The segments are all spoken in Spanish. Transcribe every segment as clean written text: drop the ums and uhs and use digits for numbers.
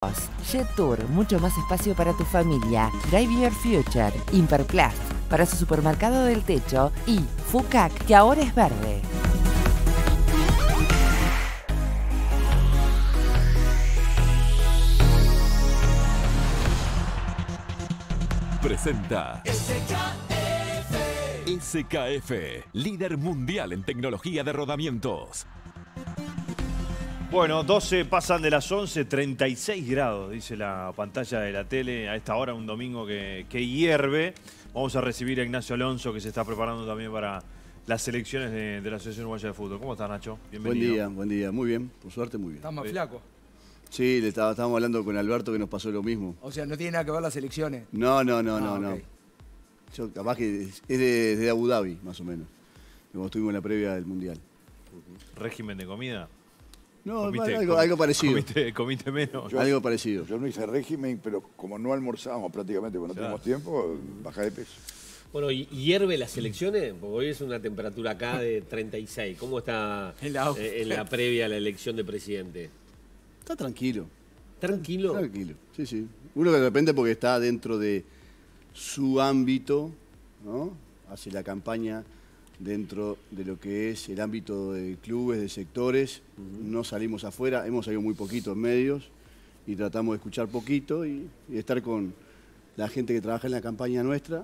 JetTour, mucho más espacio para tu familia. Drive Your Future, Imperplast, para su supermercado del techo y Fucac, que ahora es verde. Presenta SKF, líder mundial en tecnología de rodamientos. Bueno, 12 pasan de las 11, 36 grados, dice la pantalla de la tele. A esta hora, un domingo que hierve. Vamos a recibir a Ignacio Alonso, que se está preparando también para las selecciones de la Asociación Uruguaya de Fútbol. ¿Cómo estás, Nacho? Bienvenido. Buen día. Muy bien, por suerte, muy bien. ¿Estás más flaco? Sí, estábamos hablando con Alberto que nos pasó lo mismo. O sea, no tiene nada que ver las elecciones. No. Okay. Yo capaz que es de Abu Dhabi, más o menos. Como estuvimos en la previa del Mundial. ¿Régimen de comida? No, algo parecido. ¿Comiste menos? Algo parecido. Yo no hice régimen, pero como no almorzamos prácticamente, porque no tenemos tiempo, bajá de peso. Bueno, ¿y hierve las elecciones? Porque hoy es una temperatura acá de 36. ¿Cómo está en la previa a la elección de presidente? Está tranquilo. ¿Tranquilo? Tranquilo, sí. Uno que de repente porque está dentro de su ámbito, ¿no? Hace la campaña dentro de lo que es el ámbito de clubes, de sectores. No salimos afuera, hemos salido muy poquito en medios y tratamos de escuchar poquito y estar con la gente que trabaja en la campaña nuestra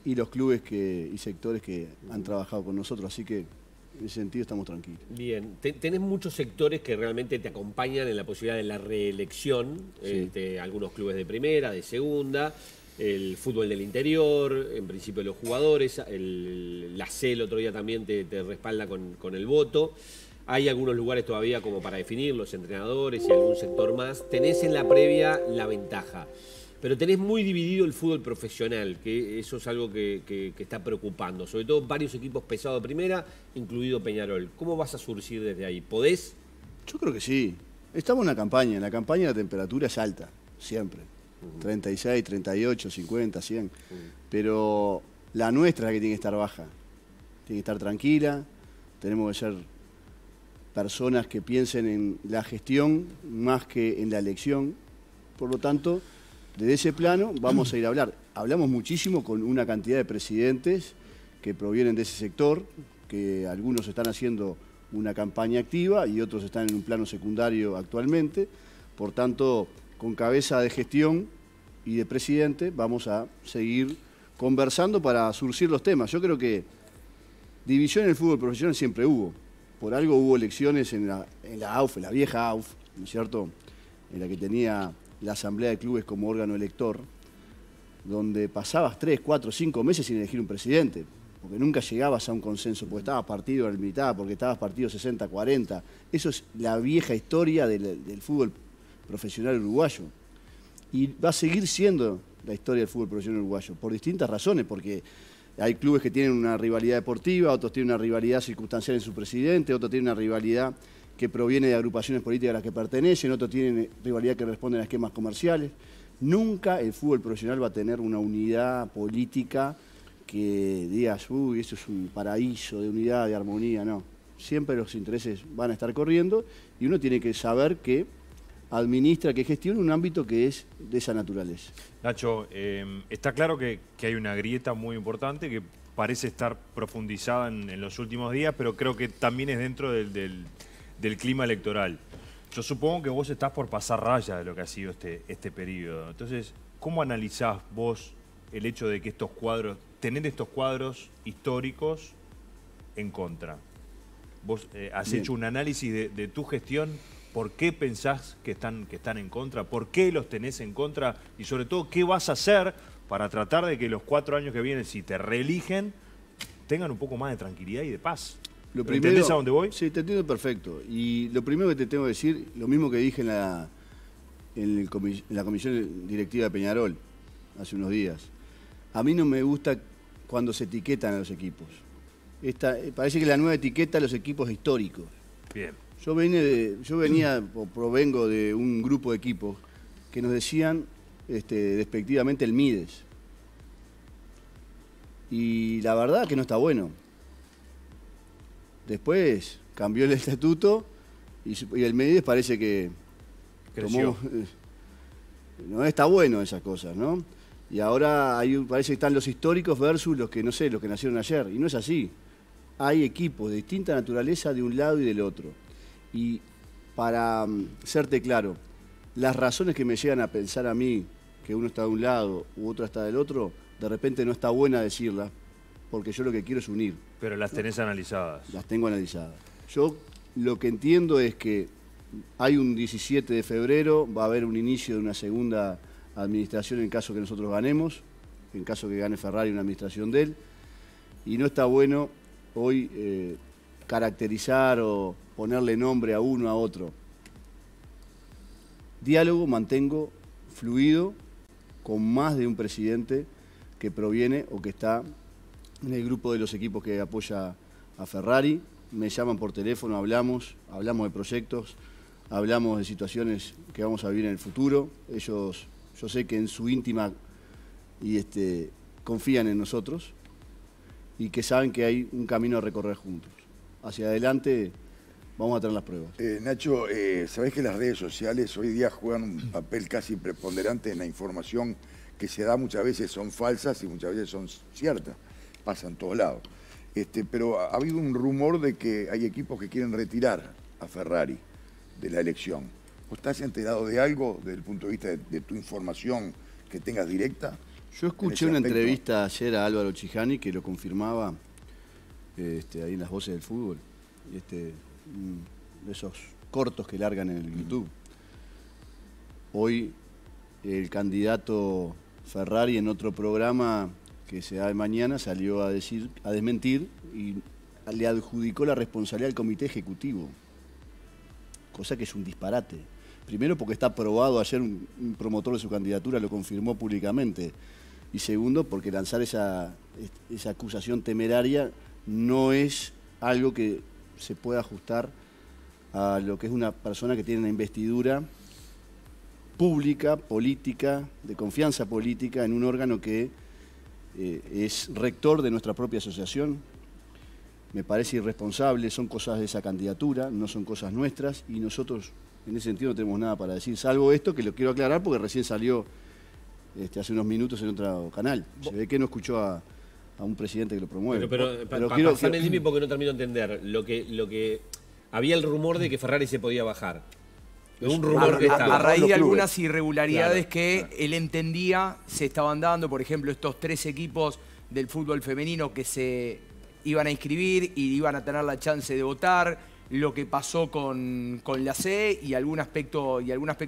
y los clubes y sectores que han trabajado con nosotros. Así que en ese sentido estamos tranquilos. Bien, tenés muchos sectores que realmente te acompañan en la posibilidad de la reelección, Sí. Algunos clubes de primera, de segunda, el fútbol del interior, en principio los jugadores, la C el otro día también te respalda con el voto. Hay algunos lugares todavía como para definir, los entrenadores y algún sector más. Tenés en la previa la ventaja. Pero tenés muy dividido el fútbol profesional, que eso es algo que está preocupando. Sobre todo varios equipos pesados de primera, incluido Peñarol. ¿Cómo vas a surgir desde ahí? ¿Podés? Yo creo que sí. Estamos en la campaña. En la campaña la temperatura es alta, siempre. 36, 38, 50, 100. Pero la nuestra es la que tiene que estar baja. Tiene que estar tranquila. Tenemos que ser personas que piensen en la gestión más que en la elección. Por lo tanto, desde ese plano vamos a ir a hablar. Hablamos muchísimo con una cantidad de presidentes que provienen de ese sector, que algunos están haciendo una campaña activa y otros están en un plano secundario actualmente. Por tanto, con cabeza de gestión y de presidente vamos a seguir conversando para surcir los temas. Yo creo que división en el fútbol profesional siempre hubo. Por algo hubo elecciones en la AUF, en la vieja AUF, ¿no es cierto?, en la que tenía la Asamblea de Clubes como órgano elector, donde pasabas 3, 4, 5 meses sin elegir un presidente, porque nunca llegabas a un consenso, porque estabas partido a la mitad, porque estabas partido 60-40. Eso es la vieja historia del fútbol profesional uruguayo. Y va a seguir siendo la historia del fútbol profesional uruguayo, por distintas razones, porque hay clubes que tienen una rivalidad deportiva, otros tienen una rivalidad circunstancial en su presidente, otros tienen una rivalidad que proviene de agrupaciones políticas a las que pertenecen, otros tienen rivalidad que responden a esquemas comerciales. Nunca el fútbol profesional va a tener una unidad política que digas, uy, esto es un paraíso de unidad, de armonía, no. Siempre los intereses van a estar corriendo y uno tiene que saber que administra, que gestiona un ámbito que es de esa naturaleza. Nacho, está claro que hay una grieta muy importante que parece estar profundizada en los últimos días, pero creo que también es dentro del clima electoral. Yo supongo que vos estás por pasar raya de lo que ha sido este periodo. Entonces, ¿cómo analizás vos el hecho de que tener estos cuadros históricos en contra? Vos has hecho un análisis de tu gestión. ¿Por qué pensás que están en contra? ¿Por qué los tenés en contra? Y sobre todo, ¿qué vas a hacer para tratar de que los 4 años que vienen, si te reeligen, tengan un poco más de tranquilidad y de paz? ¿Entendés a dónde voy? Sí, te entiendo perfecto. Y lo primero que te tengo que decir, lo mismo que dije en la comisión directiva de Peñarol hace unos días. A mí no me gusta cuando se etiquetan a los equipos. Parece que la nueva etiqueta a los equipos históricos. Bien. Yo venía o provengo de un grupo de equipos que nos decían despectivamente el Mides. Y la verdad que no está bueno. Después cambió el estatuto y el Mides parece que Creció. No está bueno esas cosas, ¿no? Y ahora parece que están los históricos versus los que, no sé, los que nacieron ayer. Y no es así. Hay equipos de distinta naturaleza de un lado y del otro. Y para serte claro, las razones que me llegan a pensar a mí que uno está de un lado u otro está del otro, de repente no está buena decirlas, porque yo lo que quiero es unir. Pero las tenés analizadas. Las tengo analizadas. Yo lo que entiendo es que hay un 17 de febrero, va a haber un inicio de una segunda administración en caso que nosotros ganemos, en caso que gane Ferrari una administración de él, y no está bueno hoy caracterizar o ponerle nombre a uno a otro. Diálogo mantengo fluido con más de un presidente que proviene o que está en el grupo de los equipos que apoya a Ferrari. Me llaman por teléfono, hablamos de proyectos, hablamos de situaciones que vamos a vivir en el futuro. Ellos, yo sé que en su íntima confían en nosotros y que saben que hay un camino a recorrer juntos. Hacia adelante vamos a tener las pruebas. Nacho, sabés que las redes sociales hoy día juegan un papel casi preponderante en la información que se da, muchas veces son falsas y muchas veces son ciertas, pasa en todos lados. Pero ha habido un rumor de que hay equipos que quieren retirar a Ferrari de la elección. ¿Vos estás enterado de algo desde el punto de vista de tu información que tengas directa? Yo escuché una entrevista ayer a Álvaro Chihani que lo confirmaba ahí en las voces del fútbol. De esos cortos que largan en el YouTube. Hoy el candidato Ferrari en otro programa que se da de mañana salió a desmentir y le adjudicó la responsabilidad al comité ejecutivo, cosa que es un disparate. Primero porque está aprobado, ayer un promotor de su candidatura lo confirmó públicamente, y segundo porque lanzar esa acusación temeraria no es algo que se pueda ajustar a lo que es una persona que tiene una investidura pública, política, de confianza política en un órgano que es rector de nuestra propia asociación. Me parece irresponsable, son cosas de esa candidatura, no son cosas nuestras, y nosotros en ese sentido no tenemos nada para decir, salvo esto que lo quiero aclarar porque recién salió hace unos minutos en otro canal. Se ve que no escuchó a un presidente que lo promueve. Pero pasame el límite porque no termino de entender. Lo que había el rumor de que Ferrari se podía bajar. Un rumor que estaba. A raíz de algunas irregularidades que él entendía se estaban dando, por ejemplo, estos 3 equipos del fútbol femenino que se iban a inscribir y iban a tener la chance de votar, lo que pasó con la C y algún aspecto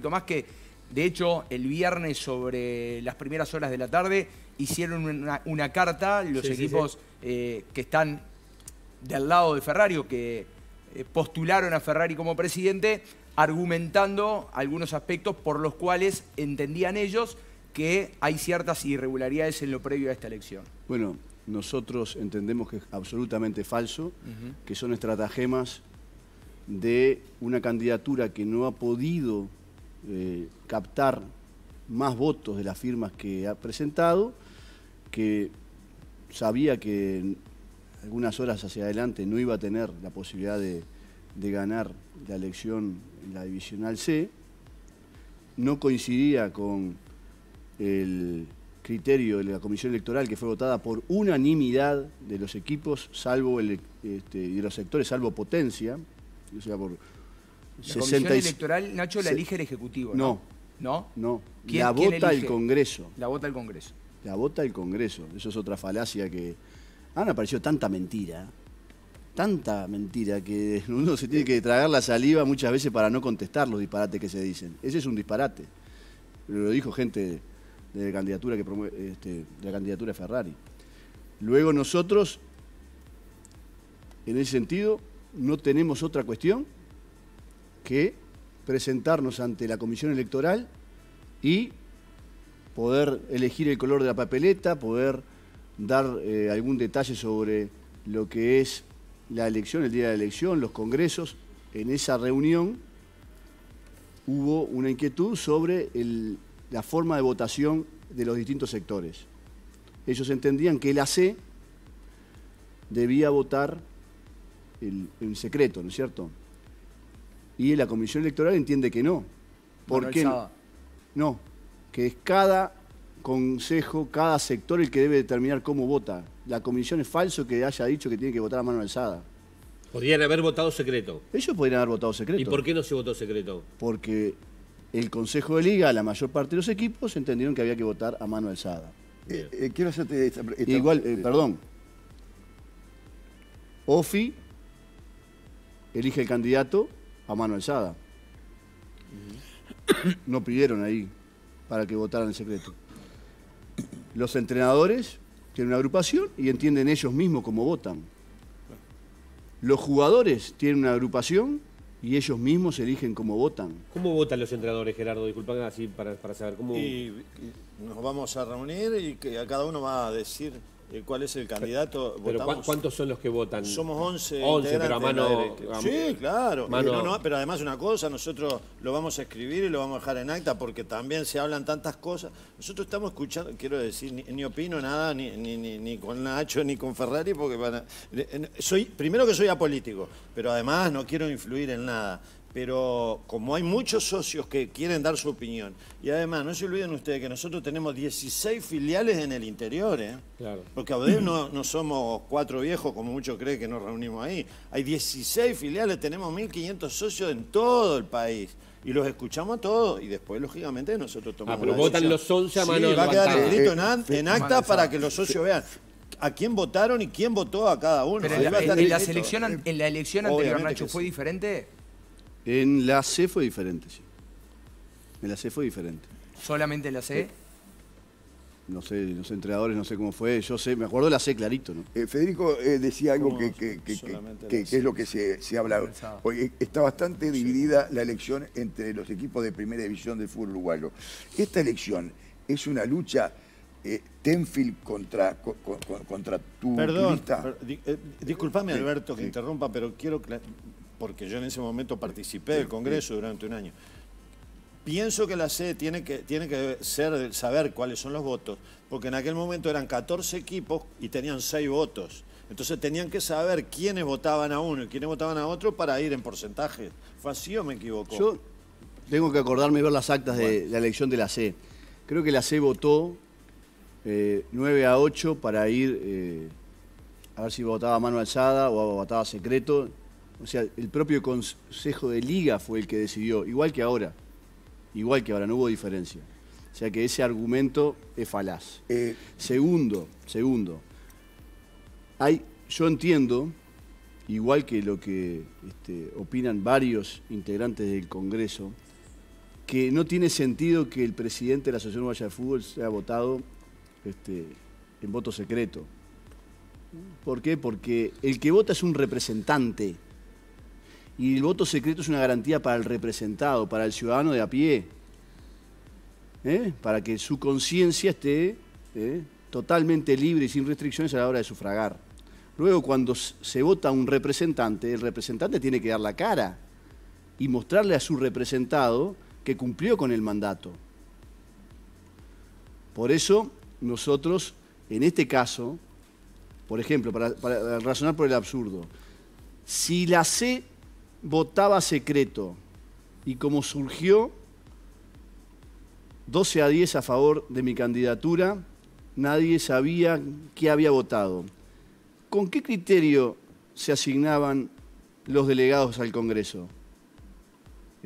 más que, de hecho, el viernes sobre las primeras horas de la tarde hicieron una carta los equipos que están del lado de Ferrari o que postularon a Ferrari como presidente, argumentando algunos aspectos por los cuales entendían ellos que hay ciertas irregularidades en lo previo a esta elección. Bueno, nosotros entendemos que es absolutamente falso, que son estratagemas de una candidatura que no ha podido captar más votos de las firmas que ha presentado, que sabía que en algunas horas hacia adelante no iba a tener la posibilidad de ganar la elección en la Divisional C, no coincidía con el criterio de la Comisión Electoral que fue votada por unanimidad de los equipos, salvo y de los sectores, salvo Potencia, o sea, por la Comisión Electoral, Nacho, la elige el Ejecutivo, ¿no? No. ¿Quién la vota el elige? Congreso. La vota el Congreso. La vota el Congreso. Eso es otra falacia que... Han aparecido tanta mentira que uno se tiene que tragar la saliva muchas veces para no contestar los disparates que se dicen. Ese es un disparate. Pero lo dijo gente de la candidatura que promueve, de la candidatura de Ferrari. Luego nosotros, en ese sentido, no tenemos otra cuestión que presentarnos ante la Comisión Electoral y poder elegir el color de la papeleta, poder dar algún detalle sobre lo que es la elección, el día de la elección, los congresos. En esa reunión hubo una inquietud sobre la forma de votación de los distintos sectores. Ellos entendían que el AC debía votar en secreto, ¿no es cierto? Y la Comisión Electoral entiende que no, ¿Por qué? No, que es cada consejo, cada sector el que debe determinar cómo vota. La comisión es falso que haya dicho que tiene que votar a mano alzada. Podrían haber votado secreto. Ellos podrían haber votado secreto. ¿Y por qué no se votó secreto? Porque el Consejo de Liga, la mayor parte de los equipos, entendieron que había que votar a mano alzada. Quiero hacerte esta Igual, perdón. OFI elige el candidato a mano alzada. No pidieron ahí para que votaran en secreto. Los entrenadores tienen una agrupación y entienden ellos mismos cómo votan. Los jugadores tienen una agrupación y ellos mismos eligen cómo votan. ¿Cómo votan los entrenadores, Gerardo? Disculpan así para saber cómo... Y nos vamos a reunir y que cada uno va a decir cuál es el candidato. Pero ¿cuántos son los que votan? Somos 11. 11, pero a mano... Sí, claro. Mano... Pero además una cosa, nosotros lo vamos a escribir y lo vamos a dejar en acta porque también se hablan tantas cosas. Nosotros estamos escuchando, quiero decir, ni opino nada, ni con Nacho, ni con Ferrari, porque primero que soy apolítico, pero además no quiero influir en nada. Pero como hay muchos socios que quieren dar su opinión, y además no se olviden ustedes que nosotros tenemos 16 filiales en el interior, Claro. Porque a veces no somos 4 viejos como muchos creen que nos reunimos ahí. Hay 16 filiales, tenemos 1.500 socios en todo el país. Y los escuchamos a todos y después, lógicamente, nosotros tomamos pero votan los 11 a mano sí, va a quedar levantada. escrito en acta para que los socios vean a quién votaron y quién votó a cada uno. Pero en la elección anterior, Nacho, ¿fue diferente? En la C fue diferente, sí. En la C fue diferente. ¿Solamente en la C? No sé, los entrenadores no sé cómo fue. Yo sé, me acuerdo de la C clarito, ¿no? Federico decía algo que es lo que se habla. Hoy está bastante dividida la elección entre los equipos de primera división del fútbol uruguayo. Esta elección es una lucha Tenfield contra tu lista. Disculpame, Alberto, que interrumpa, pero quiero... porque yo en ese momento participé del Congreso durante un año. Pienso que la C tiene que saber cuáles son los votos, porque en aquel momento eran 14 equipos y tenían 6 votos. Entonces tenían que saber quiénes votaban a uno y quiénes votaban a otro para ir en porcentaje. ¿Fue así o me equivoco? Yo tengo que acordarme y ver las actas de la elección de la C. Creo que la C votó 9-8 para ir a ver si votaba a mano alzada o votaba secreto. O sea, el propio Consejo de Liga fue el que decidió, igual que ahora, no hubo diferencia. O sea que ese argumento es falaz. Segundo, yo entiendo, igual que lo que opinan varios integrantes del Congreso, que no tiene sentido que el presidente de la Asociación Uruguaya de Fútbol sea votado en voto secreto. ¿Por qué? Porque el que vota es un representante. Y el voto secreto es una garantía para el representado, para el ciudadano de a pie, para que su conciencia esté totalmente libre y sin restricciones a la hora de sufragar. Luego, cuando se vota a un representante, el representante tiene que dar la cara y mostrarle a su representado que cumplió con el mandato. Por eso, nosotros, en este caso, por ejemplo, para razonar por el absurdo, si la C votaba secreto y como surgió 12-10 a favor de mi candidatura, nadie sabía qué había votado. ¿Con qué criterio se asignaban los delegados al Congreso?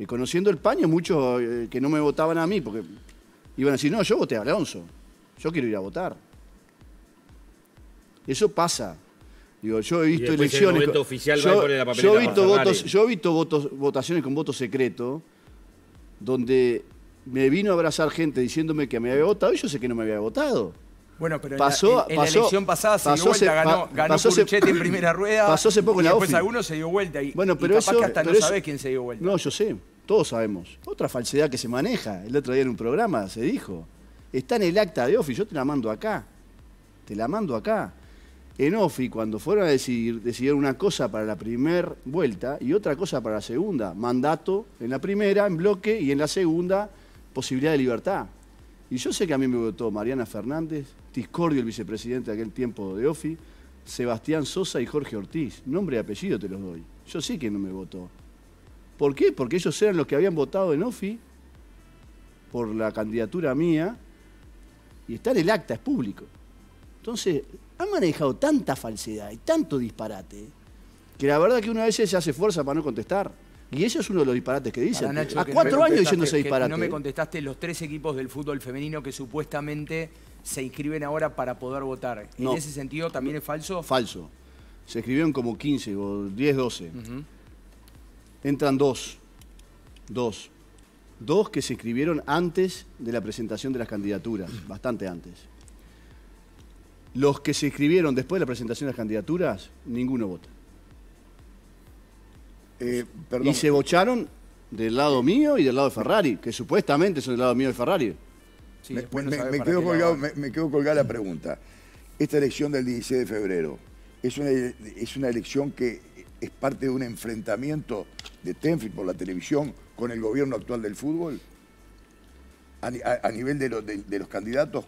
Conociendo el paño, muchos que no me votaban a mí, porque iban a decir, no, yo voté a Alonso, yo quiero ir a votar. Eso pasa. Digo, yo he visto elecciones. Yo he visto votaciones con voto secreto, donde me vino a abrazar gente diciéndome que me había votado y yo sé que no me había votado. Bueno, pero en la elección pasada se dio vuelta, ganó Curuchetti en primera rueda. Pasó hace poco en la OFI. Después alguno se dio vuelta. Bueno, pero capaz que hasta no sabés quién se dio vuelta. No, yo sé, todos sabemos. Otra falsedad que se maneja, el otro día en un programa se dijo, está en el acta de OFI, yo te la mando acá. En OFI, cuando fueron a decidieron una cosa para la primera vuelta y otra cosa para la segunda. Mandato en la primera, en bloque, y en la segunda, posibilidad de libertad. Y yo sé que a mí me votó Mariana Fernández, Tiscordio, el vicepresidente de aquel tiempo de OFI, Sebastián Sosa y Jorge Ortiz. Nombre y apellido te los doy. Yo sé que no me votó. ¿Por qué? Porque ellos eran los que habían votado en OFI por la candidatura mía y está en el acta, es público. Entonces, han manejado tanta falsedad y tanto disparate que la verdad que una vez se hace fuerza para no contestar. Y eso es uno de los disparates que dicen. Para Nacho, a que 4 no años diciendo ese disparate. No me contestaste los 3 equipos del fútbol femenino que supuestamente se inscriben ahora para poder votar. No. ¿En ese sentido también es falso? Falso. Se escribieron como 15 o 10, 12. Entran 2. 2 que se inscribieron antes de la presentación de las candidaturas, bastante antes. Los que se inscribieron después de la presentación de las candidaturas, ninguno vota. Perdón. Y se bocharon del lado mío y del lado de Ferrari, que supuestamente son del lado mío de Ferrari. Sí, me después no sabe para quedo qué colgado, lado. me quedo colgada la pregunta. Esta elección del 16 de febrero, ¿es una elección que es parte de un enfrentamiento de Tenfield por la televisión con el gobierno actual del fútbol? A nivel de los candidatos,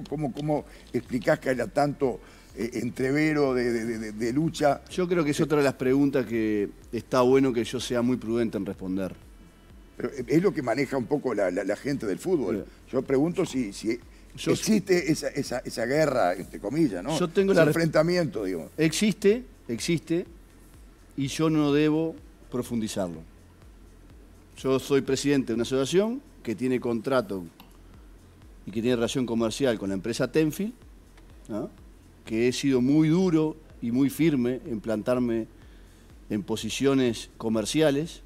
¿cómo explicás que haya tanto entrevero de lucha? Yo creo que es otra de las preguntas que está bueno que yo sea muy prudente en responder. Pero es lo que maneja un poco la gente del fútbol. Yo pregunto si existe esa guerra, entre comillas, ¿no? Yo tengo ese enfrentamiento, digo. Existe, y yo no debo profundizarlo. Yo soy presidente de una asociación que tiene contrato y que tiene relación comercial con la empresa Tenfield, ¿no? Que he sido muy duro y muy firme en plantarme en posiciones comerciales,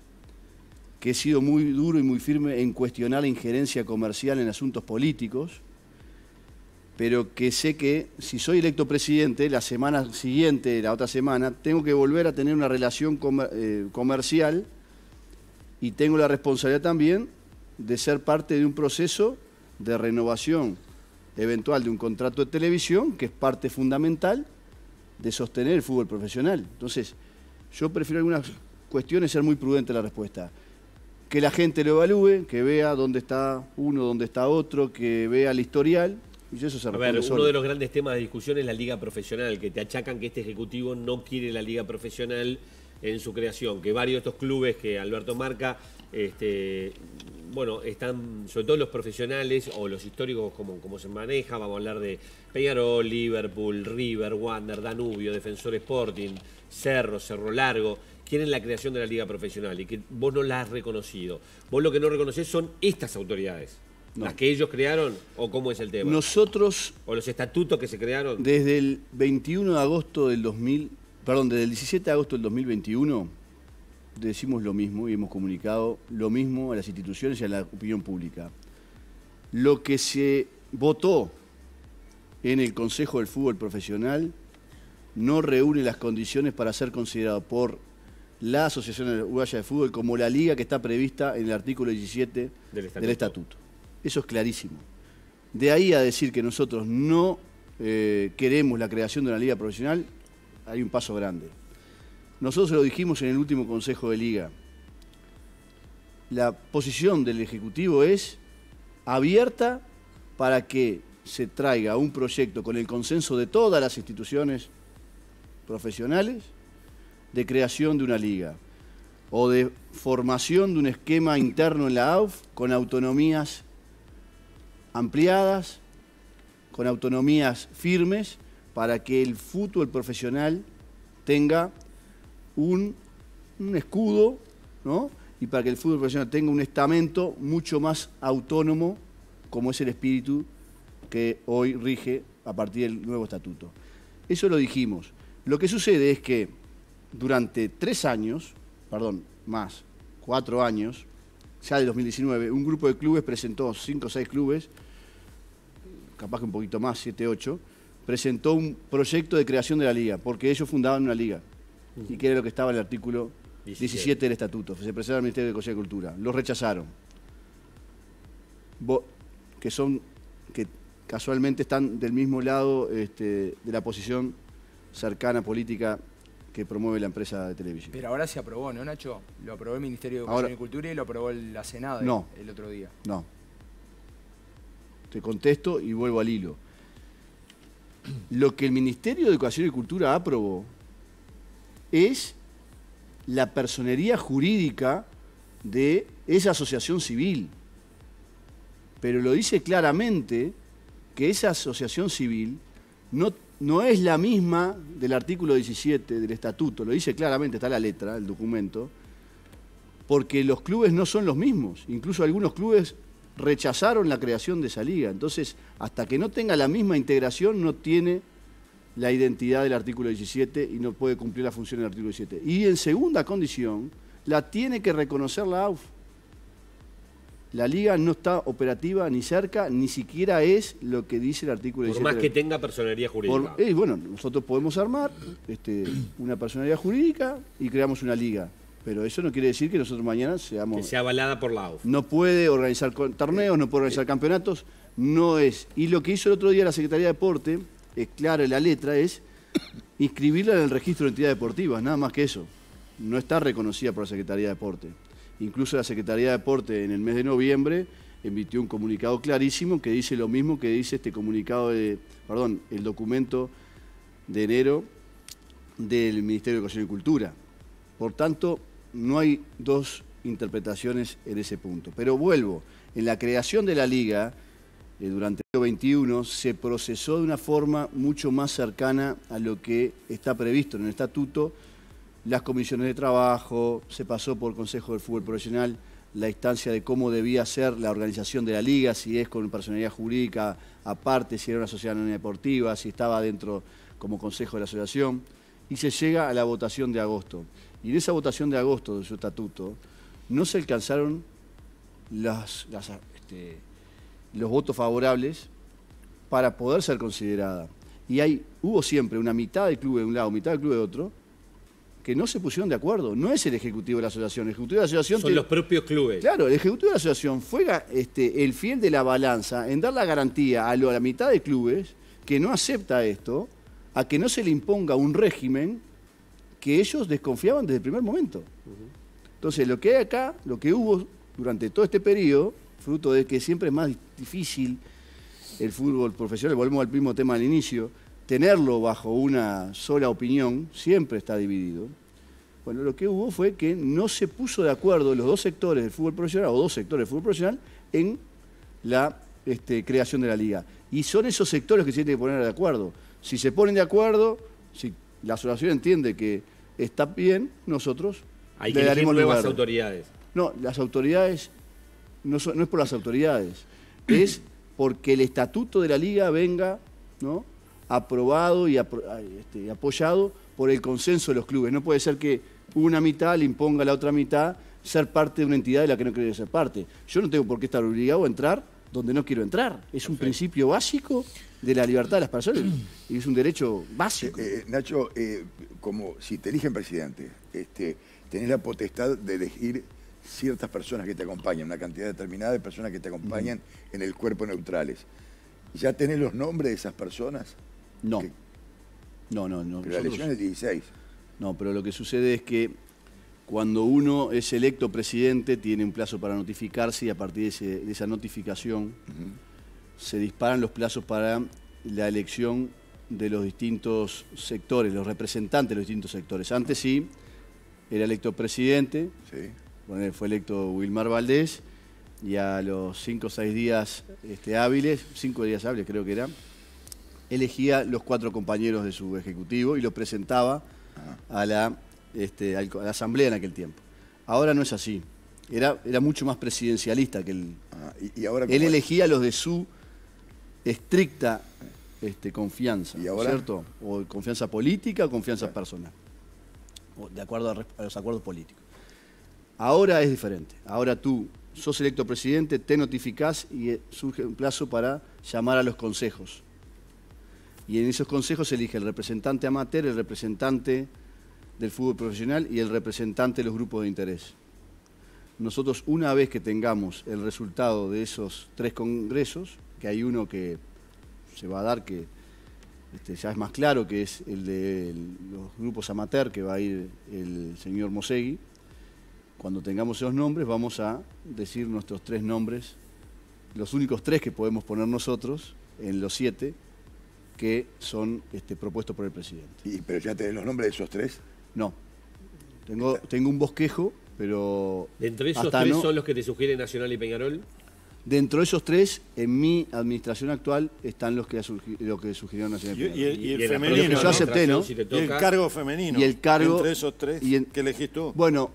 que he sido muy duro y muy firme en cuestionar la injerencia comercial en asuntos políticos, pero que sé que si soy electo presidente, la semana siguiente, la otra semana, tengo que volver a tener una relación comercial y tengo la responsabilidad también de ser parte de un proceso de renovación eventual de un contrato de televisión, que es parte fundamental de sostener el fútbol profesional. Entonces, yo prefiero algunas cuestiones ser muy prudente en la respuesta. Que la gente lo evalúe, que vea dónde está uno, dónde está otro, que vea el historial, y eso se responde solo. Uno de los grandes temas de discusión es la liga profesional, que te achacan que este ejecutivo no quiere la liga profesional en su creación, que varios de estos clubes que Alberto marca, bueno, están, sobre todo los profesionales o los históricos como se maneja, vamos a hablar de Peñarol, Liverpool, River, Wander, Danubio, Defensor Sporting, Cerro Largo, quieren la creación de la liga profesional y que vos no la has reconocido. Vos lo que no reconoces son estas autoridades, las que ellos crearon, o cómo es el tema. Nosotros, o los estatutos que se crearon. Desde el 21 de agosto del desde el 17 de agosto del 2021, decimos lo mismo y hemos comunicado lo mismo a las instituciones y a la opinión pública. Lo que se votó en el Consejo del Fútbol Profesional no reúne las condiciones para ser considerado por la Asociación Uruguaya de Fútbol como la liga que está prevista en el artículo 17 del estatuto. Eso es clarísimo. De ahí a decir que nosotros no queremos la creación de una liga profesional, hay un paso grande. Nosotros lo dijimos en el último Consejo de Liga. La posición del Ejecutivo es abierta para que se traiga un proyecto con el consenso de todas las instituciones profesionales de creación de una liga o de formación de un esquema interno en la AUF con autonomías ampliadas, con autonomías firmes, para que el fútbol profesional tenga un escudo, ¿no? Y para que el fútbol profesional tenga un estamento mucho más autónomo, como es el espíritu que hoy rige a partir del nuevo estatuto. Eso lo dijimos. Lo que sucede es que durante 4 años, ya de 2019, un grupo de clubes presentó, 5 o 6 clubes, capaz que un poquito más, 7, 8, presentó un proyecto de creación de la liga, porque ellos fundaban una liga, y que era lo que estaba en el artículo 17 del estatuto. Se presentó al Ministerio de Economía y Cultura. Los rechazaron. Que casualmente están del mismo lado de la posición cercana política que promueve la empresa de televisión. Pero ahora se aprobó, ¿no, Nacho? Lo aprobó el Ministerio de Educación y Cultura y lo aprobó la Senada el otro día. No. Te contesto y vuelvo al hilo. Lo que el Ministerio de Educación y Cultura aprobó es la personería jurídica de esa asociación civil. pero lo dice claramente que esa asociación civil no es la misma del artículo 17 del estatuto, lo dice claramente, está la letra, el documento, porque los clubes no son los mismos, incluso algunos clubes rechazaron la creación de esa liga, entonces hasta que no tenga la misma integración no tiene la identidad del artículo 17 y no puede cumplir la función del artículo 17. Y en segunda condición, la tiene que reconocer la AUF. La liga no está operativa ni cerca, ni siquiera es lo que dice el artículo 17. Por más que tenga personería jurídica. Bueno, nosotros podemos armar una personalidad jurídica y creamos una liga. Pero eso no quiere decir que nosotros mañana seamos... Que sea avalada por la AUF. No puede organizar torneos, no puede organizar campeonatos, no es. Y lo que hizo el otro día la Secretaría de Deporte, es claro en la letra, es inscribirla en el registro de entidades deportivas, nada más que eso. No está reconocida por la Secretaría de Deporte. Incluso la Secretaría de Deporte en el mes de noviembre emitió un comunicado clarísimo que dice lo mismo que dice este comunicado el documento de enero del Ministerio de Educación y Cultura. Por tanto, no hay dos interpretaciones en ese punto. Pero vuelvo, en la creación de la liga, durante el siglo XXI, se procesó de una forma mucho más cercana a lo que está previsto en el estatuto. Las comisiones de trabajo, se pasó por el Consejo del Fútbol Profesional, la instancia de cómo debía ser la organización de la liga, si es con personalidad jurídica aparte, si era una sociedad anónima deportiva, si estaba dentro como consejo de la asociación, y se llega a la votación de agosto. Y en esa votación de agosto de su estatuto no se alcanzaron los votos favorables para poder ser considerada. Y hubo siempre una mitad del club de un lado, mitad del club de otro, que no se pusieron de acuerdo. No es el ejecutivo de la asociación. El ejecutivo de la asociación son los propios clubes. Claro, el ejecutivo de la asociación fue el fiel de la balanza en dar la garantía a la mitad de clubes que no acepta esto, a que no se le imponga un régimen que ellos desconfiaban desde el primer momento. Entonces, lo que hay acá, lo que hubo durante todo este periodo, fruto de que siempre es más difícil el fútbol profesional, volvemos al mismo tema al inicio, tenerlo bajo una sola opinión, siempre está dividido. Bueno, lo que hubo fue que no se puso de acuerdo los dos sectores del fútbol profesional, o dos sectores del fútbol profesional, en la creación de la liga. Y son esos sectores que se tienen que poner de acuerdo. Si se ponen de acuerdo, si la asociación entiende que está bien, nosotros hay que elegir nuevas autoridades. No, las autoridades, no es por las autoridades, es porque el estatuto de la liga venga, ¿no?, aprobado y apoyado por el consenso de los clubes. No puede ser que una mitad le imponga a la otra mitad ser parte de una entidad de la que no quiere ser parte. Yo no tengo por qué estar obligado a entrar donde no quiero entrar. Es un principio básico de la libertad de las personas y es un derecho básico. Nacho, como si te eligen presidente, tenés la potestad de elegir ciertas personas que te acompañan, una cantidad determinada de personas que te acompañan en el cuerpo neutrales. ¿Ya tenés los nombres de esas personas? No. No. Pero la elección es el 16. No, pero lo que sucede es que cuando uno es electo presidente tiene un plazo para notificarse y a partir de esa notificación se disparan los plazos para la elección de los distintos sectores, los representantes de los distintos sectores. Antes sí, era electo presidente, sí. Bueno, fue electo Wilmar Valdés y a los 5 o 6 días hábiles, 5 días hábiles creo que era, elegía los 4 compañeros de su ejecutivo y lo presentaba a la asamblea en aquel tiempo. Ahora no es así. Era mucho más presidencialista que él. ¿Y ahora él elegía los de su estricta confianza, ¿y ahora? ¿Cierto? O confianza política o confianza personal, o de acuerdo a los acuerdos políticos. Ahora es diferente. Ahora tú sos electo presidente, te notificás y surge un plazo para llamar a los consejos. Y en esos consejos se elige el representante amateur, el representante del fútbol profesional y el representante de los grupos de interés. Nosotros, una vez que tengamos el resultado de esos 3 congresos, que hay uno que se va a dar que ya es más claro, que es el de los grupos amateur, que va a ir el señor Mosegui. Cuando tengamos esos nombres vamos a decir nuestros 3 nombres, los únicos 3 que podemos poner nosotros en los 7 que son propuestos por el presidente. ¿Pero ya tenés los nombres de esos 3? No. Tengo un bosquejo, pero... ¿De entre esos 3 son los que te sugiere Nacional y Peñarol? Dentro de esos 3, en mi administración actual, están los que sugirieron Nacional Y el en la femenino, próxima yo acepté, ¿no? si te Y el toca- cargo femenino. Y el cargo- Entre esos 3, ¿qué elegís tú? Bueno,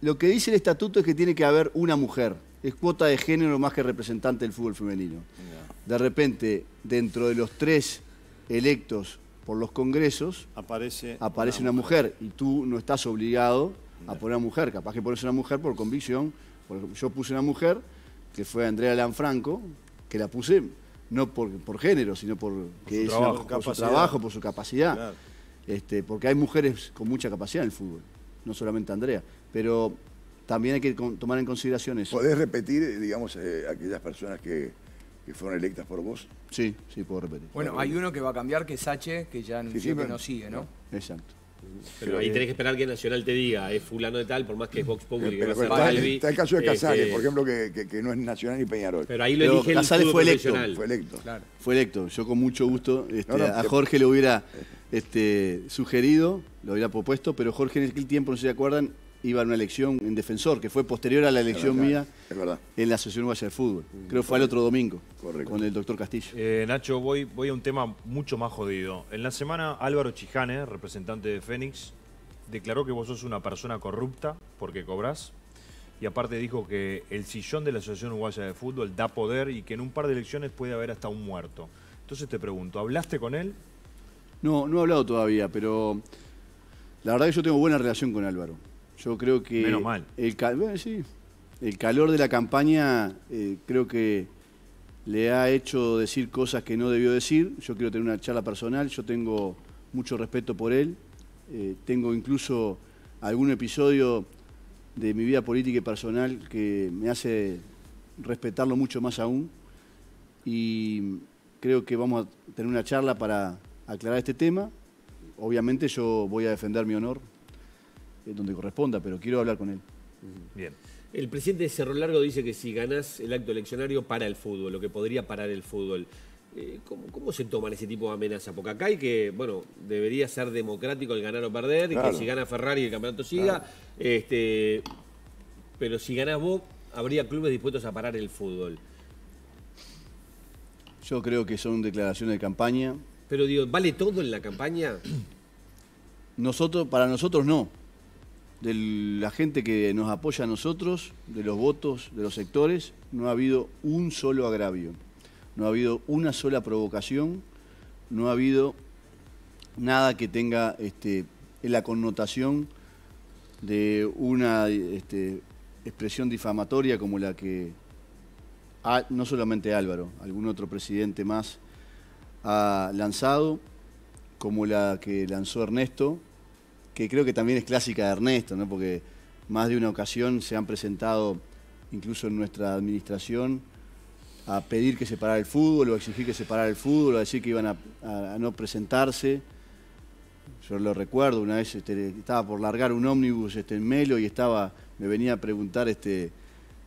lo que dice el estatuto es que tiene que haber una mujer. Es cuota de género más que representante del fútbol femenino. De repente, dentro de los 3 electos por los congresos, Aparece una mujer y tú no estás obligado a poner una mujer. Capaz que pones una mujer por convicción. Por ejemplo, yo puse una mujer, que fue Andrea Lanfranco, que la puse no por género, sino por su trabajo, por su capacidad. Claro. Porque hay mujeres con mucha capacidad en el fútbol, no solamente Andrea. Pero también hay que tomar en consideración eso. ¿Podés repetir, digamos, aquellas personas que fueron electas por vos? Sí, puedo repetir. Bueno, hay uno que va a cambiar, que es H, que ya anunció que pero- no sigue, ¿no? Exacto. Pero ahí tenés que esperar que Nacional te diga, es fulano de tal, por más que es Vox Populi, que Pero va a ser está, Balbi. está el caso de Casales, este, por ejemplo, que no es Nacional ni Peñarol. Pero ahí lo Pero elige el Casales fútbol fue electo, profesional. Fue electo. Claro. Fue electo. Yo con mucho gusto No, a Jorge le hubiera sugerido, lo hubiera propuesto, pero Jorge en aquel tiempo, no sé si se acuerdan, iba a una elección en defensor, que fue posterior a la elección mía Es verdad. en la Asociación Uruguaya de Fútbol. Creo que fue el otro domingo, Correcto. con el doctor Castillo. Nacho, voy a un tema mucho más jodido. En la semana, Álvaro Chijane, representante de Fénix, declaró que vos sos una persona corrupta porque cobrás. Y aparte dijo que el sillón de la Asociación Uruguaya de Fútbol da poder y que en un par de elecciones puede haber hasta un muerto. Entonces te pregunto, ¿hablaste con él? No he hablado todavía, pero la verdad que yo tengo buena relación con Álvaro. Yo creo que... Menos mal. Sí, el calor de la campaña creo que le ha hecho decir cosas que no debió decir. Yo quiero tener una charla personal, yo tengo mucho respeto por él. Tengo incluso algún episodio de mi vida política y personal que me hace respetarlo mucho más aún. Y creo que vamos a tener una charla para aclarar este tema. Obviamente yo voy a defender mi honor donde corresponda, pero quiero hablar con él. Bien. El presidente de Cerro Largo dice que si ganás el acto eleccionario para el fútbol, lo que podría parar el fútbol. ¿Cómo se toman ese tipo de amenazas? Porque acá hay que, bueno, debería ser democrático el ganar o perder, y Claro. que si gana Ferrari el campeonato siga. Pero si ganás vos, habría clubes dispuestos a parar el fútbol. Yo creo que son declaraciones de campaña. Pero digo, ¿vale todo en la campaña? Para nosotros no. De la gente que nos apoya a nosotros, de los votos, de los sectores, no ha habido un solo agravio. No ha habido una sola provocación, no ha habido nada que tenga la connotación de una expresión difamatoria como la que no solamente Álvaro, algún otro presidente más ha lanzado, como la que lanzó Ernesto, que creo que también es clásica de Ernesto, ¿no? Porque más de una ocasión se han presentado, incluso en nuestra administración, a pedir que se parara el fútbol, o a exigir que se parara el fútbol, o a decir que iban a no presentarse. Yo lo recuerdo, una vez estaba por largar un ómnibus en Melo y me venía a preguntar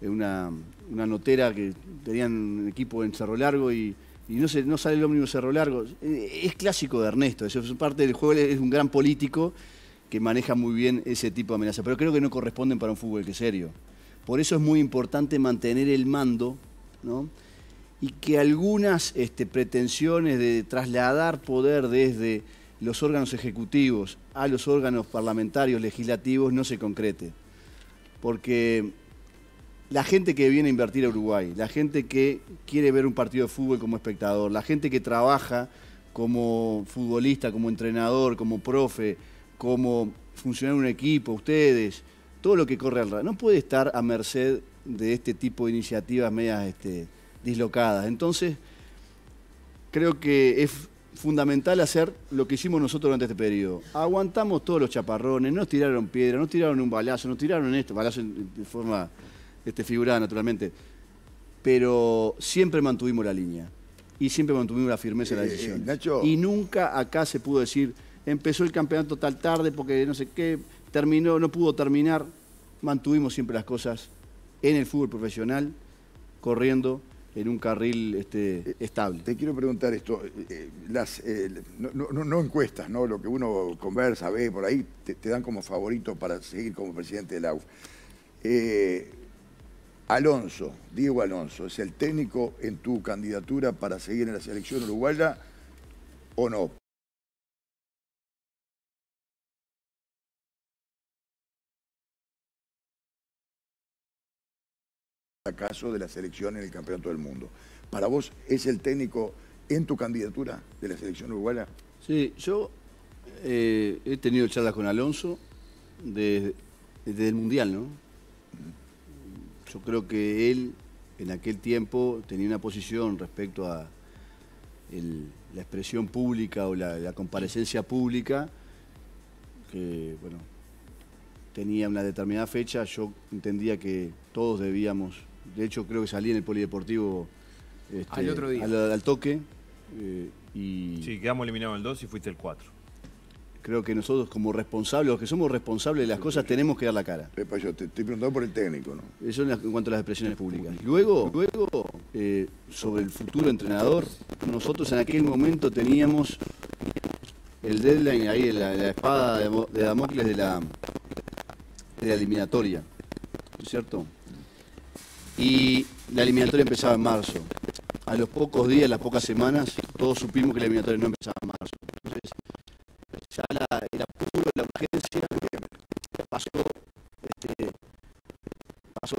una notera que tenían un equipo en Cerro Largo y no sale el ómnibus Cerro Largo. Es clásico de Ernesto, eso es parte del juego, es un gran político que maneja muy bien ese tipo de amenazas, pero creo que no corresponden para un fútbol que es serio. Por eso es muy importante mantener el mando, ¿no? Y que algunas pretensiones de trasladar poder desde los órganos ejecutivos a los órganos parlamentarios, legislativos, no se concrete. Porque la gente que viene a invertir a Uruguay, la gente que quiere ver un partido de fútbol como espectador, la gente que trabaja como futbolista, como entrenador, como profe, como funcionario de un equipo, ustedes, todo lo que corre alrededor, no puede estar a merced de este tipo de iniciativas medias dislocadas. Entonces, creo que es fundamental hacer lo que hicimos nosotros durante este periodo. Aguantamos todos los chaparrones, nos tiraron piedra, nos tiraron un balazo, nos tiraron balazo de forma figurada naturalmente, pero siempre mantuvimos la línea y siempre mantuvimos la firmeza de la decisión. Nacho. Y nunca acá se pudo decir, empezó el campeonato tal tarde porque no sé qué, terminó, no pudo terminar. Mantuvimos siempre las cosas en el fútbol profesional, corriendo en un carril estable. Te quiero preguntar esto, no encuestas, ¿no? Lo que uno conversa, ve por ahí, te dan como favorito para seguir como presidente de la AUF. Alonso, Diego Alonso, ¿es el técnico en tu candidatura para seguir en la selección uruguaya o no? Caso de la selección en el Campeonato del Mundo. ¿Para vos es el técnico en tu candidatura de la selección uruguaya? Sí, yo he tenido charlas con Alonso desde el Mundial, ¿no? Yo creo que él en aquel tiempo tenía una posición respecto a la expresión pública o la comparecencia pública que, bueno, tenía una determinada fecha. Yo entendía que todos debíamos, de hecho creo que salí en el polideportivo al otro día. al toque. Y Sí, quedamos eliminados el 2 y fuiste el 4. creo que nosotros como responsables, los que somos responsables de las cosas, tenemos que dar la cara. Pepa, yo te estoy preguntando por el técnico, ¿no? Eso en cuanto a las expresiones públicas. Luego sobre el futuro entrenador, nosotros en aquel momento teníamos el deadline ahí, la espada de Damocles de la eliminatoria, ¿no es cierto? Y la eliminatoria empezaba en marzo. A los pocos días, las pocas semanas, todos supimos que la eliminatoria no empezaba en marzo. Entonces, ya el apuro, la urgencia pasó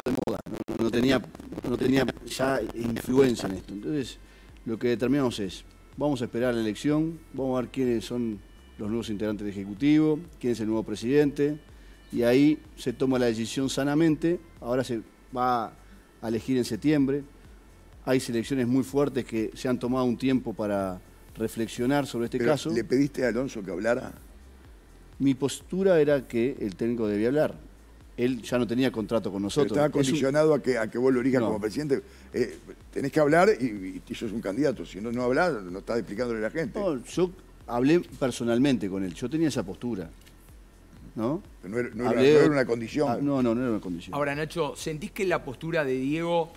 de moda, no tenía ya influencia en esto. Entonces, lo que determinamos es, vamos a esperar la elección, vamos a ver quiénes son los nuevos integrantes del Ejecutivo, quién es el nuevo presidente, y ahí se toma la decisión sanamente. Ahora se va a elegir en septiembre. Hay selecciones muy fuertes que se han tomado un tiempo para reflexionar sobre este Pero, caso. ¿le pediste a Alonso que hablara? Mi postura era que el técnico debía hablar. Él ya no tenía contrato con Pero nosotros. estaba condicionado a que vos lo elijas No. como presidente. Tenés que hablar y sos un candidato. Si no hablas, no estás explicándole a la gente. No, yo hablé personalmente con él. Yo tenía esa postura, ¿no? No era una condición. No era una condición. Ahora, Nacho, ¿sentís que la postura de Diego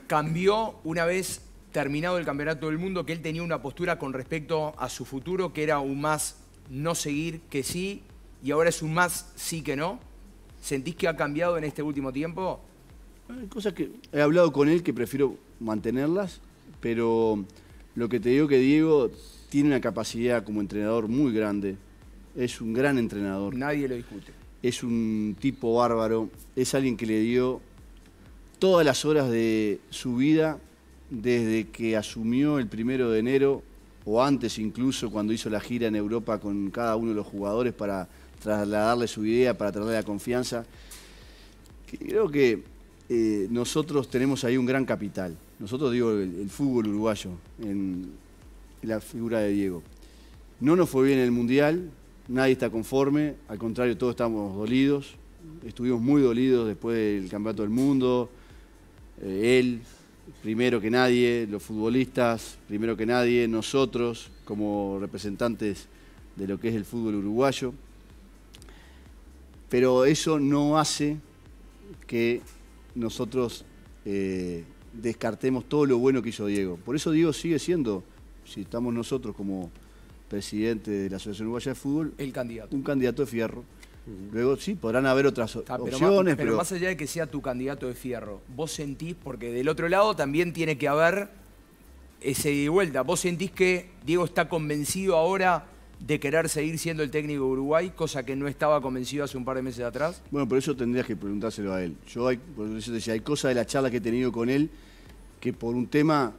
cambió una vez terminado el Campeonato del Mundo, que él tenía una postura con respecto a su futuro, que era un más no seguir que sí, y ahora es un más sí que no? ¿Sentís que ha cambiado en este último tiempo? Hay cosas que he hablado con él que prefiero mantenerlas, pero lo que te digo que Diego tiene una capacidad como entrenador muy grande. Es un gran entrenador. Nadie lo discute. Es un tipo bárbaro. Es alguien que le dio todas las horas de su vida desde que asumió el 1 de enero, o antes incluso, cuando hizo la gira en Europa con cada uno de los jugadores para trasladarle su idea, para traerle la confianza. Creo que nosotros tenemos ahí un gran capital. Nosotros, digo, el fútbol uruguayo, en la figura de Diego. No nos fue bien en el Mundial, nadie está conforme, al contrario, todos estamos dolidos. Estuvimos muy dolidos después del Campeonato del Mundo. Él, primero que nadie, los futbolistas, primero que nadie, nosotros como representantes de lo que es el fútbol uruguayo. Pero eso no hace que nosotros descartemos todo lo bueno que hizo Diego. Por eso Diego sigue siendo, si estamos nosotros como presidente de la Asociación Uruguaya de Fútbol, El candidato. un candidato de fierro. Luego sí, podrán haber otras Pero opciones, pero más allá de que sea tu candidato de fierro, vos sentís, porque del otro lado también tiene que haber ese ida y vuelta, vos sentís que Diego está convencido ahora de querer seguir siendo el técnico de Uruguay, cosa que no estaba convencido hace un par de meses atrás. Bueno, por eso tendrías que preguntárselo a él. Por eso te decía, hay cosas de la charla que he tenido con él que por un tema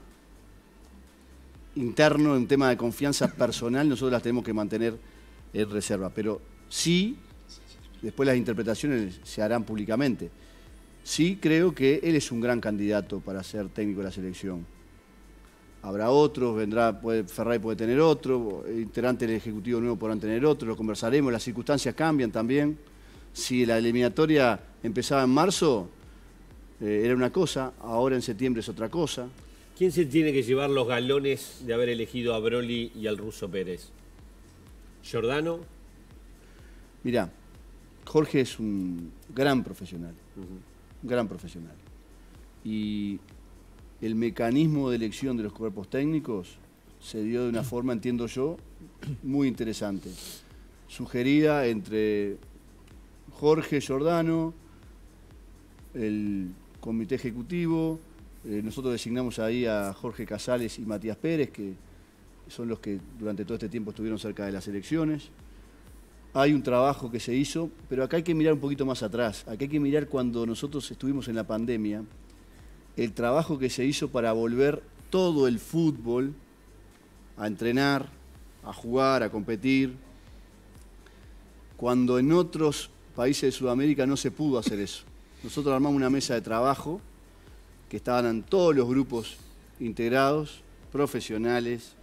interno, un tema de confianza personal, nosotros las tenemos que mantener en reserva. Pero sí, después las interpretaciones se harán públicamente. Sí creo que él es un gran candidato para ser técnico de la selección. Habrá otros, Ferrari puede tener otro, integrantes del Ejecutivo nuevo podrán tener otro, lo conversaremos, las circunstancias cambian también. Si la eliminatoria empezaba en marzo, era una cosa, ahora en septiembre es otra cosa. ¿Quién se tiene que llevar los galones de haber elegido a Broly y al Ruso Pérez? ¿Giordano? Mirá, Jorge es un gran profesional, un gran profesional. Y el mecanismo de elección de los cuerpos técnicos se dio de una forma, entiendo yo, muy interesante. Sugerida entre Jorge, Giordano, el comité ejecutivo. Nosotros designamos ahí a Jorge Casales y Matías Pérez, que son los que durante todo este tiempo estuvieron cerca de las elecciones. Hay un trabajo que se hizo, pero acá hay que mirar un poquito más atrás. Acá hay que mirar cuando nosotros estuvimos en la pandemia, el trabajo que se hizo para volver todo el fútbol a entrenar, a jugar, a competir, cuando en otros países de Sudamérica no se pudo hacer eso. Nosotros armamos una mesa de trabajo que estaban todos los grupos integrados, profesionales,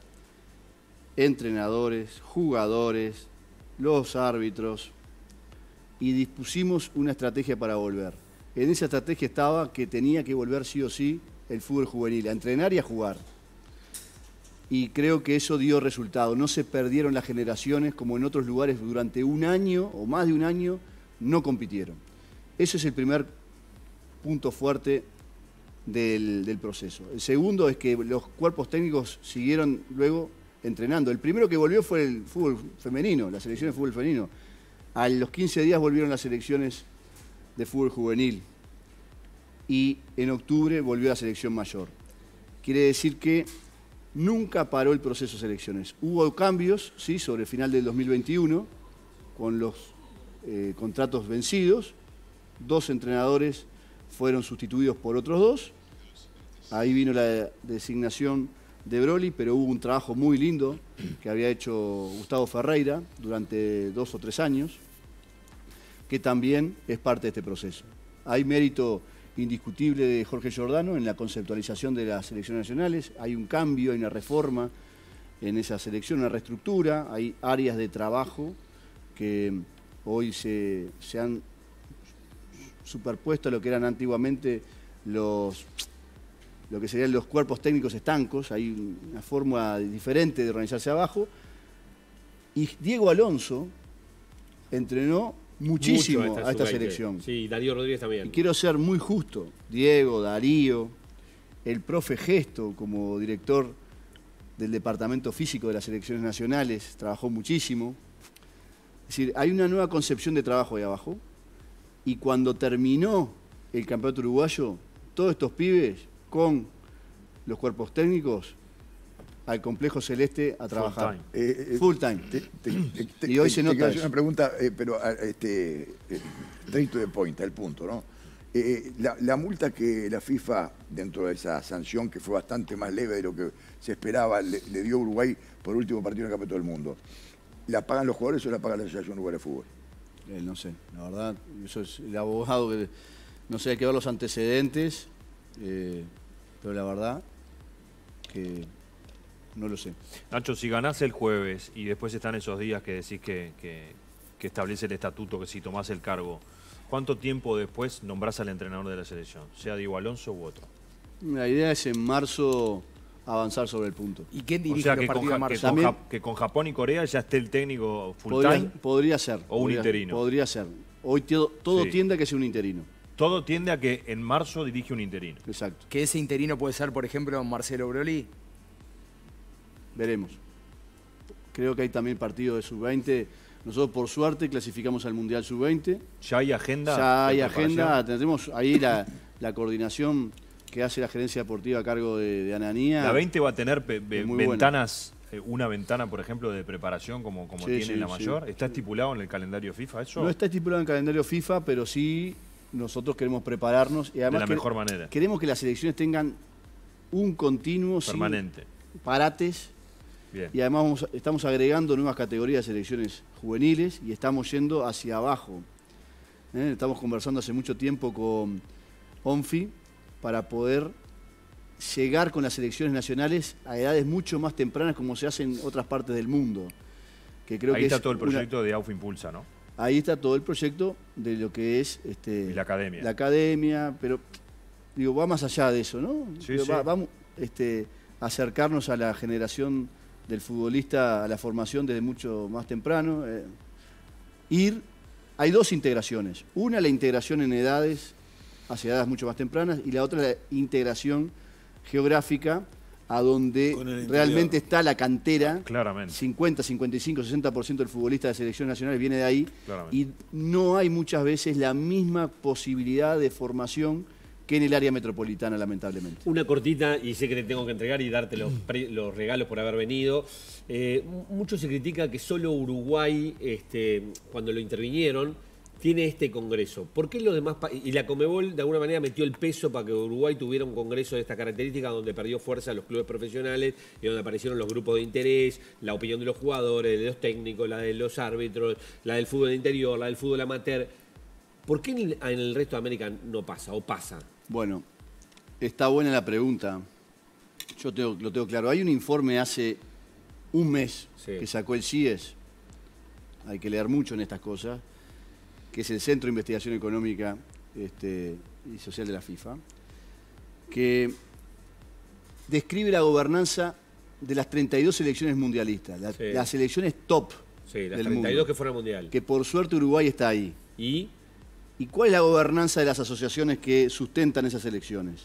entrenadores, jugadores, los árbitros, y dispusimos una estrategia para volver. En esa estrategia estaba que tenía que volver sí o sí el fútbol juvenil, a entrenar y a jugar. Y creo que eso dio resultado. No se perdieron las generaciones como en otros lugares durante un año o más de un año no compitieron. Ese es el primer punto fuerte del proceso. El segundo es que los cuerpos técnicos siguieron luego entrenando. El primero que volvió fue el fútbol femenino, la selección de fútbol femenino. A los 15 días volvieron las selecciones de fútbol juvenil y en octubre volvió la selección mayor. Quiere decir que nunca paró el proceso de selecciones. Hubo cambios, sí, sobre el final del 2021, con los contratos vencidos. 2 entrenadores fueron sustituidos por otros 2. Ahí vino la designación de Broly, pero hubo un trabajo muy lindo que había hecho Gustavo Ferreira durante 2 o 3 años, que también es parte de este proceso. Hay mérito indiscutible de Jorge Giordano en la conceptualización de las selecciones nacionales. Hay un cambio, hay una reforma en esa selección, una reestructura, hay áreas de trabajo que hoy se han superpuesto a lo que eran antiguamente lo que serían los cuerpos técnicos estancos. Hay una forma diferente de organizarse abajo. Y Diego Alonso entrenó muchísimo a esta selección. Sí, Darío Rodríguez también. Y quiero ser muy justo. Diego, Darío, el profe Gesto como director del departamento físico de las selecciones nacionales, trabajó muchísimo. Es decir, hay una nueva concepción de trabajo ahí abajo. Y cuando terminó el campeonato uruguayo, todos estos pibes con los cuerpos técnicos al complejo celeste a trabajar. Full time. Y hoy se nota eso. Una pregunta, pero straight to the point, al punto, ¿no? La multa que la FIFA, dentro de esa sanción que fue bastante más leve de lo que se esperaba, le dio a Uruguay por último partido en el Campeonato del Mundo, ¿la pagan los jugadores o la paga la Asociación Uruguaya de Fútbol? No sé, la verdad, eso es el abogado que no sé, hay que ver los antecedentes, pero la verdad que no lo sé. Nacho, si ganás el jueves y después están esos días que decís que establece el estatuto, que si tomás el cargo, ¿cuánto tiempo después nombrás al entrenador de la selección? Sea Diego Alonso u otro. La idea es en marzo avanzar sobre el punto. ¿Y quién dirige o sea, los partidos de marzo? que con Japón y Corea ya esté el técnico full time. Podría ser. O un interino. Podría ser. Hoy todo tiende a que sea un interino. Todo tiende a que en marzo dirige un interino. Exacto. Que ese interino puede ser, por ejemplo, Marcelo Broly. Veremos. Creo que hay también partido de sub-20. Nosotros, por suerte, clasificamos al Mundial sub-20. ¿Ya hay agenda? Ya hay agenda. Tendremos ahí la coordinación que hace la gerencia deportiva a cargo de Ananía. La 20 va a tener ventanas, una ventana, por ejemplo, de preparación como tiene la mayor. ¿Está estipulado en el calendario FIFA eso? No está estipulado en el calendario FIFA, pero sí nosotros queremos prepararnos. Y además de la mejor manera. Queremos que las selecciones tengan un continuo, permanente, sin parates. Bien. Y además estamos agregando nuevas categorías de selecciones juveniles y estamos yendo hacia abajo. Estamos conversando hace mucho tiempo con ONFI para poder llegar con las selecciones nacionales a edades mucho más tempranas como se hace en otras partes del mundo. Que creo ahí que está todo el proyecto de AUF Impulsa, ¿no? Ahí está todo el proyecto de lo que es y la academia. La academia, pero digo, va más allá de eso, ¿no? Sí, sí. Vamos a acercarnos a la generación del futbolista, a la formación desde mucho más temprano. Hay 2 integraciones. Una, la integración en edades, hacia edades mucho más tempranas, y la otra, la integración geográfica, a donde realmente está la cantera. Claramente. 50, 55, 60% del futbolista de selecciones nacionales viene de ahí. Claramente. Y no hay muchas veces la misma posibilidad de formación que en el área metropolitana, lamentablemente. Una cortita, y sé que te tengo que entregar y darte los regalos por haber venido. Mucho se critica que solo Uruguay, cuando lo intervinieron, tiene este congreso. ¿Por qué los demás países? Y la Conmebol de alguna manera metió el peso para que Uruguay tuviera un congreso de esta característica, donde perdió fuerza los clubes profesionales y donde aparecieron los grupos de interés, la opinión de los jugadores, de los técnicos, la de los árbitros, la del fútbol de interior, la del fútbol amateur. ¿Por qué en el resto de América no pasa o pasa? Bueno, está buena la pregunta. Yo lo tengo claro. Hay un informe hace un mes que sacó el CIES. Hay que leer mucho en estas cosas, que es el Centro de Investigación Económica y Social de la FIFA, que describe la gobernanza de las 32 selecciones mundialistas, las selecciones top las del 32 mundo, que fueron al Mundial. que por suerte Uruguay está ahí. ¿Y cuál es la gobernanza de las asociaciones que sustentan esas elecciones?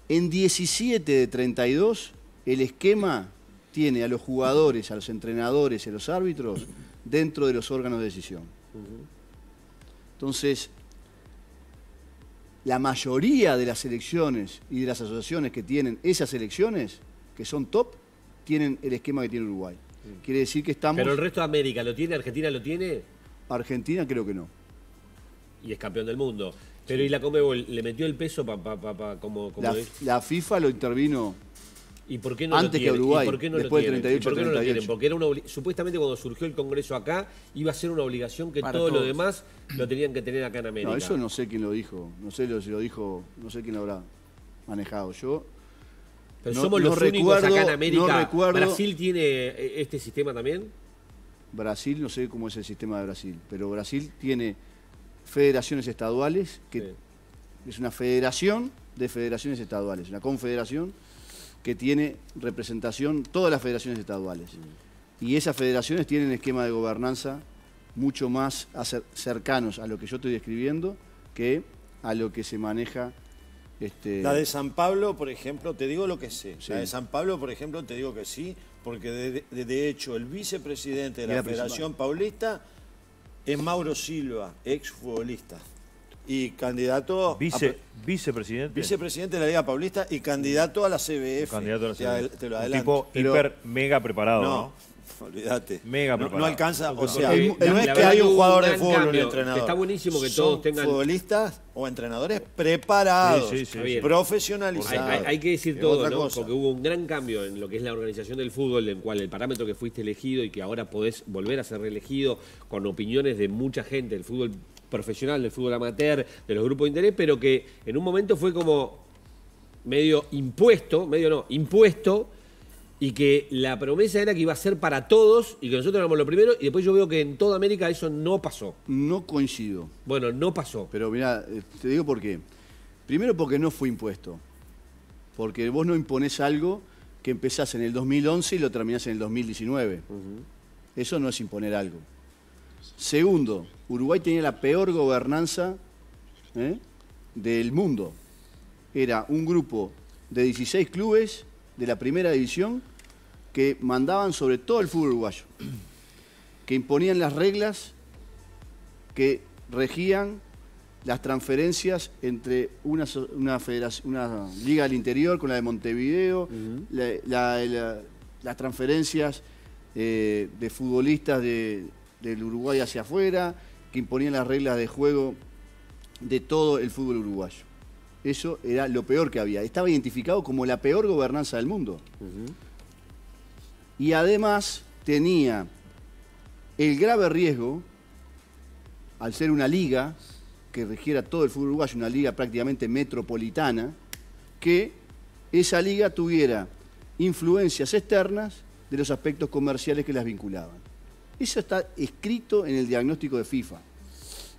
En 17 de 32, el esquema tiene a los jugadores, a los entrenadores y a los árbitros dentro de los órganos de decisión. Entonces, la mayoría de las elecciones y de las asociaciones que tienen esas elecciones, que son top, tienen el esquema que tiene Uruguay. Quiere decir que estamos... ¿Pero el resto de América lo tiene? ¿Argentina lo tiene? Argentina creo que no. Y es campeón del mundo. Pero ¿y la Conmebol le metió el peso como la FIFA lo intervino... ¿Y por qué no antes lo tiene? que Uruguay, ¿Y por qué no después lo del tienen? 38 ¿Por qué no lo 38? tienen? Porque era supuestamente cuando surgió el Congreso acá, iba a ser una obligación que Para todo lo todos. demás lo tenían que tener acá en América. No, eso no sé quién lo dijo. No sé si lo dijo, no sé quién lo habrá manejado. Yo... Pero no- somos no los únicos acá en recuerdo- América. no recuerdo- ¿Brasil tiene este sistema también? Brasil, no sé cómo es el sistema de Brasil, pero Brasil tiene federaciones estaduales, que es una federación de federaciones estaduales, una confederación que tiene representación todas las federaciones estaduales. Y esas federaciones tienen esquema de gobernanza mucho más cercanos a lo que yo estoy describiendo que a lo que se maneja... La de San Pablo, por ejemplo, te digo lo que sé. Sí. La de San Pablo, por ejemplo, te digo que sí, porque de hecho el vicepresidente de la Era Federación Paulista es Mauro Silva, exfutbolista. Y candidato... Vicepresidente. Vicepresidente de la Liga Paulista y candidato a la CBF. Candidato a la CBF. Te lo Un adelanto. tipo hiper mega preparado, ¿no? Olvídate. Mega no preparado. alcanza, o Porque sea, la no es verdad que hay un hubo jugador de gran fútbol, un cambio. entrenador. Está buenísimo que Son todos tengan... futbolistas o entrenadores preparados, Sí, sí, sí, sí. profesionalizados. Hay que decir Es todo, otra ¿no? cosa. Porque hubo un gran cambio en lo que es la organización del fútbol, en cual el parámetro que fuiste elegido y que ahora podés volver a ser reelegido con opiniones de mucha gente del fútbol profesional, del fútbol amateur, de los grupos de interés, pero que en un momento fue como medio impuesto, y que la promesa era que iba a ser para todos y que nosotros éramos los primeros, y después yo veo que en toda América eso no pasó. No coincido. Bueno, no pasó. Pero mirá, te digo por qué. Primero porque no fue impuesto. Porque vos no imponés algo que empezás en el 2011 y lo terminás en el 2019. Eso no es imponer algo. Segundo, Uruguay tenía la peor gobernanza del mundo. Era un grupo de 16 clubes de la primera división que mandaban sobre todo el fútbol uruguayo, que imponían las reglas que regían las transferencias entre una liga del interior con la de Montevideo, las transferencias de futbolistas del Uruguay hacia afuera, que imponían las reglas de juego de todo el fútbol uruguayo. Eso era lo peor que había. Estaba identificado como la peor gobernanza del mundo. Y además tenía el grave riesgo, al ser una liga que regiera todo el fútbol uruguayo, una liga prácticamente metropolitana, que esa liga tuviera influencias externas de los aspectos comerciales que las vinculaban. Eso está escrito en el diagnóstico de FIFA,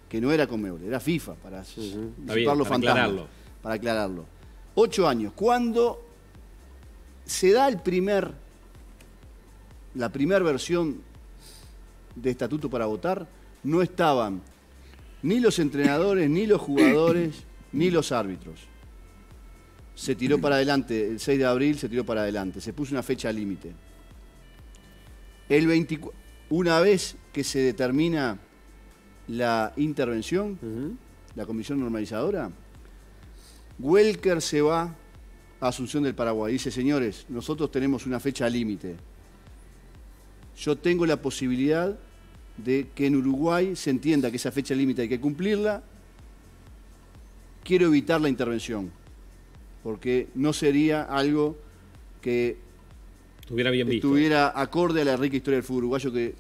que no era Conmebol, era FIFA, para disipar los fantasmas, para aclararlo. 8 años. Cuando se da la primera versión de estatuto para votar, no estaban ni los entrenadores, ni los jugadores, ni los árbitros. Se tiró para adelante, el 6 de abril se tiró para adelante, se puso una fecha límite. Una vez que se determina la intervención, la comisión normalizadora, Welker se va a Asunción del Paraguay. Dice, señores, nosotros tenemos una fecha límite. Yo tengo la posibilidad de que en Uruguay se entienda que esa fecha límite hay que cumplirla. Quiero evitar la intervención, porque no sería algo que estuviera bien visto. Estuviera acorde a la rica historia del fútbol uruguayo, que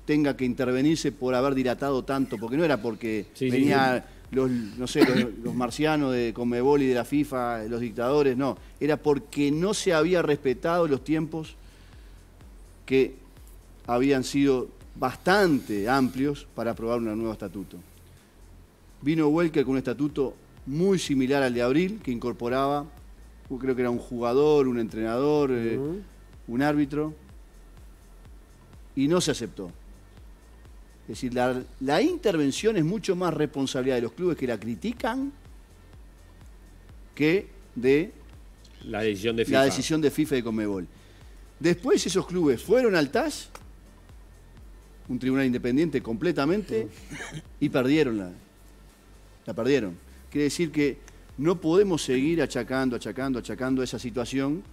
tenga que intervenirse por haber dilatado tanto, porque no era porque venía los marcianos de Conmebol y de la FIFA, los dictadores, no. Era porque no se había respetado los tiempos que habían sido bastante amplios para aprobar un nuevo estatuto. Vino Welker con un estatuto muy similar al de Abril, que incorporaba, creo que era un jugador, un entrenador, un árbitro, y no se aceptó. Es decir, la intervención es mucho más responsabilidad de los clubes que la critican que de la decisión de FIFA. La decisión de FIFA y de Conmebol. Después esos clubes fueron al TAS, un tribunal independiente completamente, y perdieron la perdieron. Quiere decir que no podemos seguir achacando esa situación,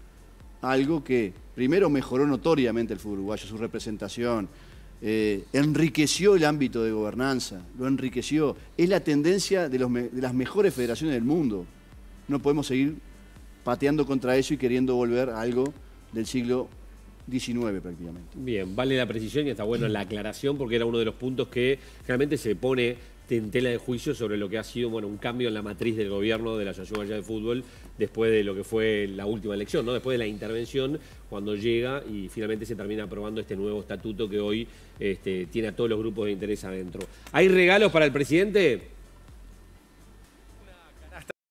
algo que primero mejoró notoriamente el fútbol uruguayo, su representación, enriqueció el ámbito de gobernanza, lo enriqueció. Es la tendencia de las mejores federaciones del mundo. No podemos seguir pateando contra eso y queriendo volver a algo del siglo XIX prácticamente. Bien, vale la precisión y está bueno la aclaración, porque era uno de los puntos que realmente se pone en tela de juicio sobre lo que ha sido, bueno, un cambio en la matriz del gobierno de la Asociación Uruguaya de Fútbol después de lo que fue la última elección, ¿no? Después de la intervención, cuando llega y finalmente se termina aprobando este nuevo estatuto que hoy tiene a todos los grupos de interés adentro. ¿Hay regalos para el presidente?